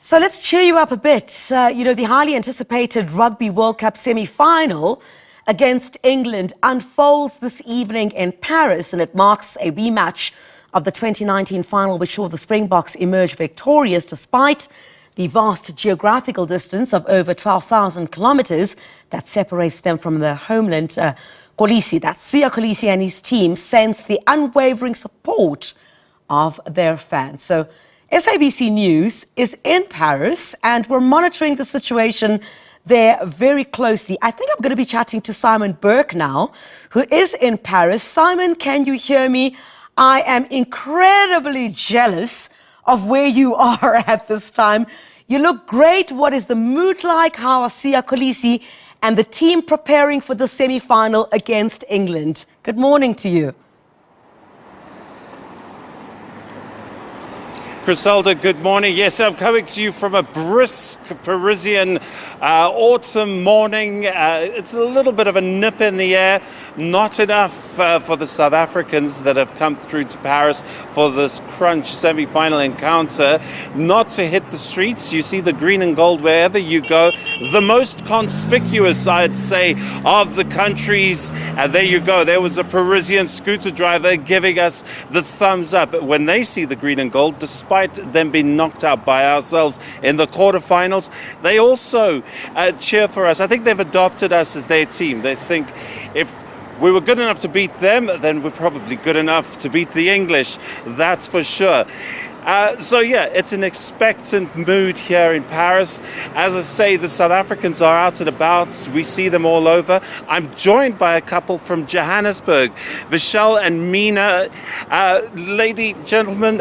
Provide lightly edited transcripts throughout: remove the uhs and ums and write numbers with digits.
So let's cheer you up a bit. The highly anticipated Rugby World Cup semi-final against England unfolds this evening in Paris, and it marks a rematch of the 2019 final, which saw the Springboks emerge victorious despite the vast geographical distance of over 12,000 kilometres that separates them from their homeland. Kolisi, that's Siya Kolisi, and his team sense the unwavering support of their fans. So SABC News is in Paris and we're monitoring the situation there very closely. I think I'm going to be chatting to Simon Burke now, who is in Paris. Simon, can you hear me? I am incredibly jealous of where you are at this time. You look great. What is the mood like? How are Siya Kolisi and the team preparing for the semi-final against England? Good morning to you. Griselda, good morning. Yes, I'm coming to you from a brisk Parisian autumn morning. It's a little bit of a nip in the air, not enough for the South Africans that have come through to Paris for this crunch semi-final encounter, not to hit the streets. You see the green and gold wherever you go. The most conspicuous, I'd say, of the countries. And there you go. There was a Parisian scooter driver giving us the thumbs up when they see the green and gold, despite them being knocked out by ourselves in the quarterfinals. They also cheer for us. I think they've adopted us as their team. They think if we were good enough to beat them, then we're probably good enough to beat the English. That's for sure. It's an expectant mood here in Paris. As I say, the South Africans are out and about. We see them all over. I'm joined by a couple from Johannesburg, Vishal and Mina. Gentlemen,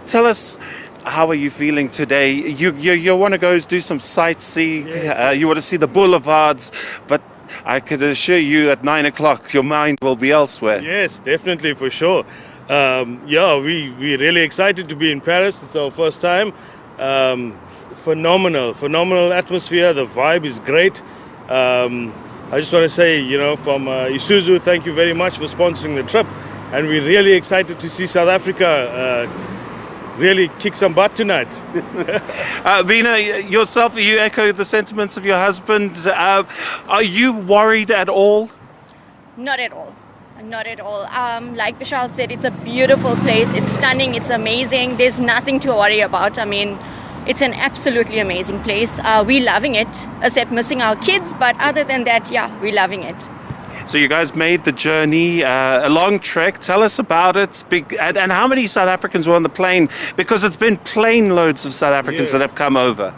tell us, how are you feeling today? You want to go do some sightseeing. Yes. You want to see the boulevards, but I could assure you at 9 o'clock your mind will be elsewhere. Yes, definitely, for sure. We're really excited to be in Paris. It's our first time. Phenomenal atmosphere. The vibe is great. I just want to say, from Isuzu, thank you very much for sponsoring the trip. And we're really excited to see South Africa really kick some butt tonight. Mina, yourself, you echo the sentiments of your husband. Are you worried at all? Not at all. Not at all. Like Vishal said, it's a beautiful place. It's stunning. It's amazing. There's nothing to worry about. I mean, it's an absolutely amazing place. We're loving it, except missing our kids. But other than that, we're loving it. So you guys made the journey, a long trek. Tell us about it. And how many South Africans were on the plane? Because it's been plane loads of South Africans that have come over.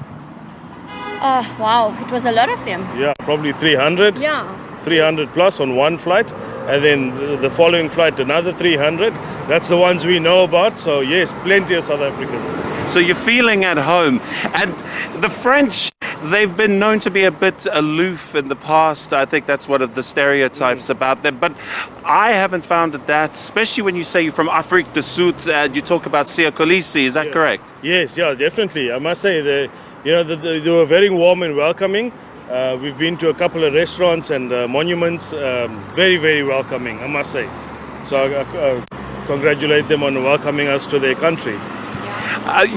Wow, it was a lot of them. Yeah, probably 300. Yeah. 300 plus on one flight, and then the following flight another 300. That's the ones we know about. So yes, plenty of South Africans. So you're feeling at home. And the French, they've been known to be a bit aloof in the past. I think that's one of the stereotypes about them. But I haven't found that, especially when you say you're from Afrique du Sud and you talk about Siya Kolisi. Is that correct? Yes, definitely. I must say they were very warm and welcoming. We've been to a couple of restaurants and monuments, very, very welcoming, I must say. So I congratulate them on welcoming us to their country.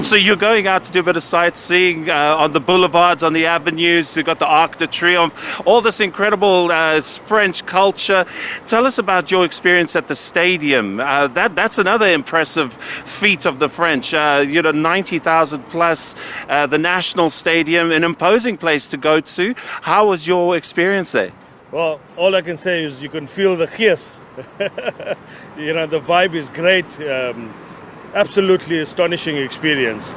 So you're going out to do a bit of sightseeing on the boulevards, on the avenues. You've got the Arc de Triomphe, all this incredible French culture. Tell us about your experience at the stadium. That's another impressive feat of the French. 90,000 plus, the National Stadium, an imposing place to go to. How was your experience there? Well, all I can say is you can feel the gees. The vibe is great. Absolutely astonishing experience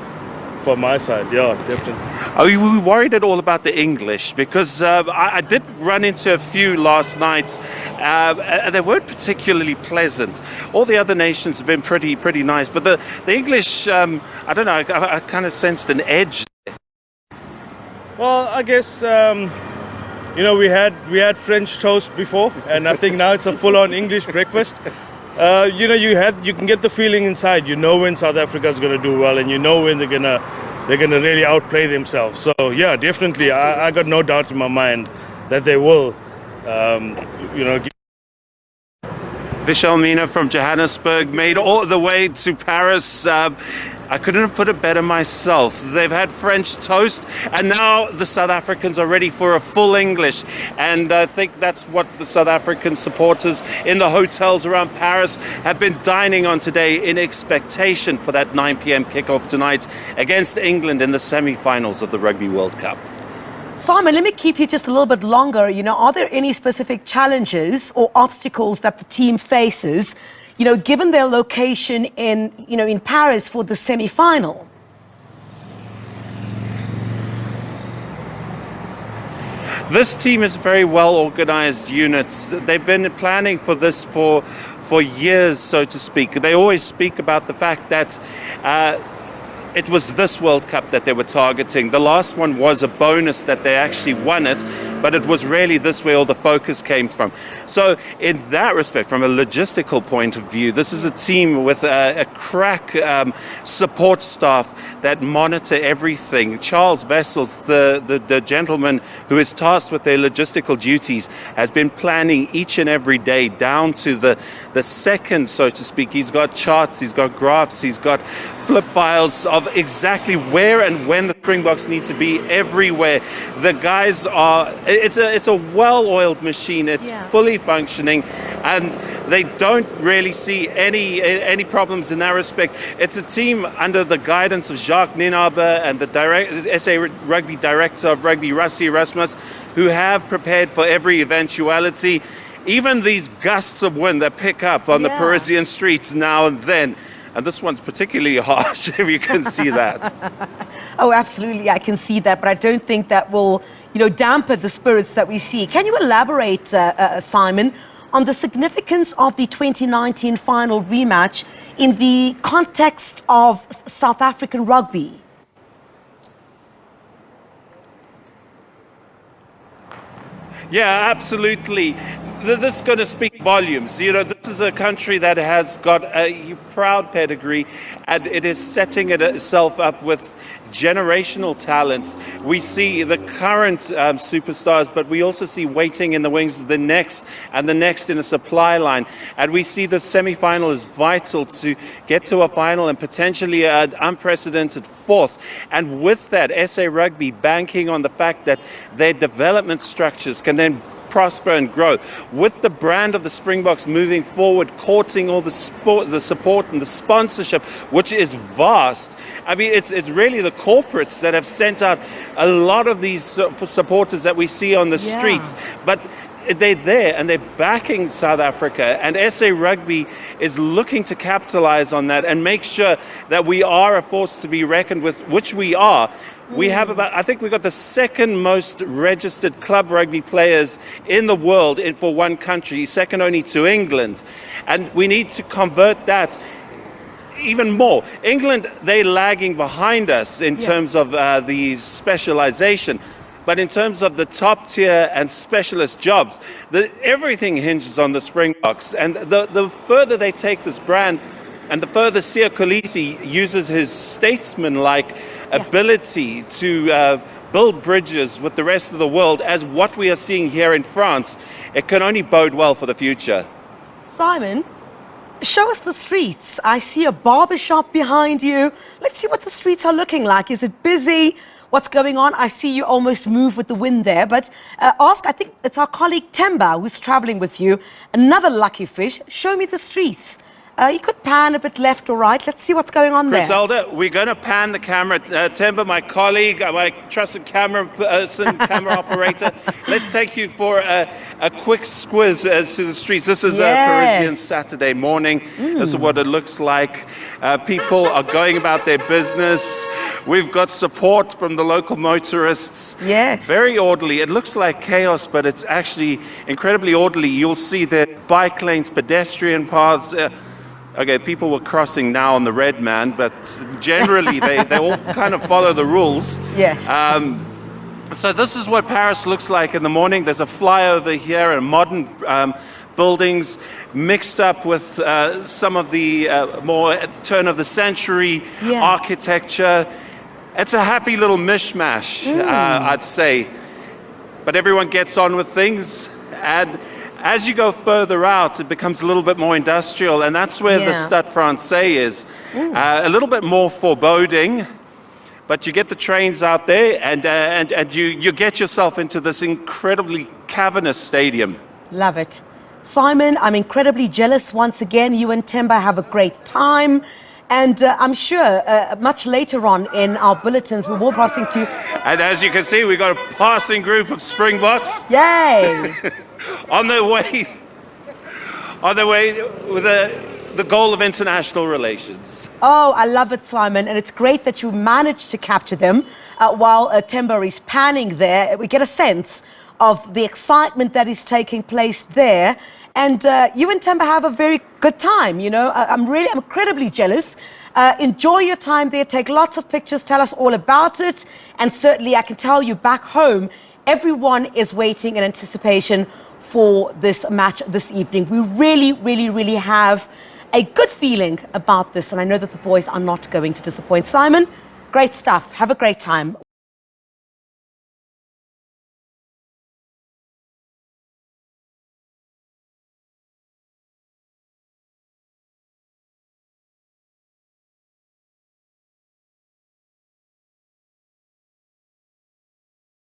from my side, definitely. Are you worried at all about the English? Because I did run into a few last night, and they weren't particularly pleasant. All the other nations have been pretty nice, but the English, I don't know, I kind of sensed an edge. Well, I guess we had French toast before, and I think now it's a full-on English breakfast. You can get the feeling inside. You know when South Africa's going to do well, and you know when they're gonna really outplay themselves. So definitely, I got no doubt in my mind that they will. Vishal, Mina from Johannesburg made all the way to Paris. I couldn't have put it better myself. They've had French toast, and now the South Africans are ready for a full English. And I think that's what the South African supporters in the hotels around Paris have been dining on today in expectation for that 9 p.m. kickoff tonight against England in the semi-finals of the Rugby World Cup. Simon, let me keep you just a little bit longer. Are there any specific challenges or obstacles that the team faces, given their location in Paris for the semi-final? This team is a very well-organized unit. They've been planning for this for years, so to speak. They always speak about the fact that it was this World Cup that they were targeting. The last one was a bonus that they actually won it, but it was really this where all the focus came from. So in that respect, from a logistical point of view, this is a team with a crack support staff that monitor everything. Charles Vessels, the gentleman who is tasked with their logistical duties, has been planning each and every day down to the second, so to speak. He's got charts, he's got graphs, he's got flip files of exactly where and when the Springboks need to be everywhere. The guys are, it's a well-oiled machine. It's fully functioning, and they don't really see any problems in that respect. It's a team under the guidance of Jacques Nienaber and the SA Rugby Director of Rugby, Rassie Erasmus, who have prepared for every eventuality. Even these gusts of wind that pick up on the Parisian streets now and then. And this one's particularly harsh, if you can see that. Oh, absolutely, I can see that, but I don't think that will, dampen the spirits that we see. Can you elaborate, Simon, on the significance of the 2019 final rematch in the context of South African rugby? Yeah, absolutely. This is going to speak volumes. This is a country that has got a proud pedigree, and it is setting itself up with generational talents. We see the current superstars, but we also see waiting in the wings the next and the next in the supply line. And we see the semi-final is vital to get to a final and potentially an unprecedented fourth. And with that, SA Rugby banking on the fact that their development structures can then prosper and grow. With the brand of the Springboks moving forward, courting all the support and the sponsorship, which is vast. I mean, it's really the corporates that have sent out a lot of these supporters that we see on the streets. But they're there and they're backing South Africa, and SA Rugby is looking to capitalize on that and make sure that we are a force to be reckoned with, which we are. We have I think we've got the second most registered club rugby players in the world for one country, second only to England. And we need to convert that even more. England, they're lagging behind us in terms of the specialization. But in terms of the top tier and specialist jobs, everything hinges on the Springboks. And the further they take this brand, and the further Kolisi uses his statesman-like ability to build bridges with the rest of the world, as what we are seeing here in France, it can only bode well for the future. Simon, show us the streets. I see a barber shop behind you. Let's see what the streets are looking like. Is it busy? What's going on? I see you almost move with the wind there, but I think it's our colleague Temba who's traveling with you. Another lucky fish. Show me the streets. You could pan a bit left or right. Let's see what's going on there. Griselda, we're going to pan the camera. Temba, my colleague, my trusted camera operator, let's take you for a quick squiz to the streets. This is a Parisian Saturday morning. This is what it looks like. People are going about their business. We've got support from the local motorists. Yes. Very orderly. It looks like chaos, but it's actually incredibly orderly. You'll see there bike lanes, pedestrian paths. Okay, people were crossing now on the red man, but generally they all kind of follow the rules. Yes. So this is what Paris looks like in the morning. There's a flyover here and modern buildings mixed up with some of the more turn of the century architecture. It's a happy little mishmash, I'd say. But everyone gets on with things. And As you go further out, it becomes a little bit more industrial, and that's where the Yeah. Stade Francais is. A little bit more foreboding, but you get the trains out there, and you get yourself into this incredibly cavernous stadium. Love it. Simon, I'm incredibly jealous once again. You and Temba have a great time. And I'm sure much later on in our bulletins, we will be passing to... And as you can see, we've got a passing group of Springboks Yay! on their way with the goal of international relations. Oh, I love it, Simon. And it's great that you managed to capture them while Temba is panning there. We get a sense of the excitement that is taking place there. And you and Temba have a very good time, you know. I'm incredibly jealous. Enjoy your time there. Take lots of pictures. Tell us all about it. And certainly, I can tell you back home, everyone is waiting in anticipation for this match this evening. We really, really, really have a good feeling about this. And I know that the boys are not going to disappoint. Simon, great stuff. Have a great time.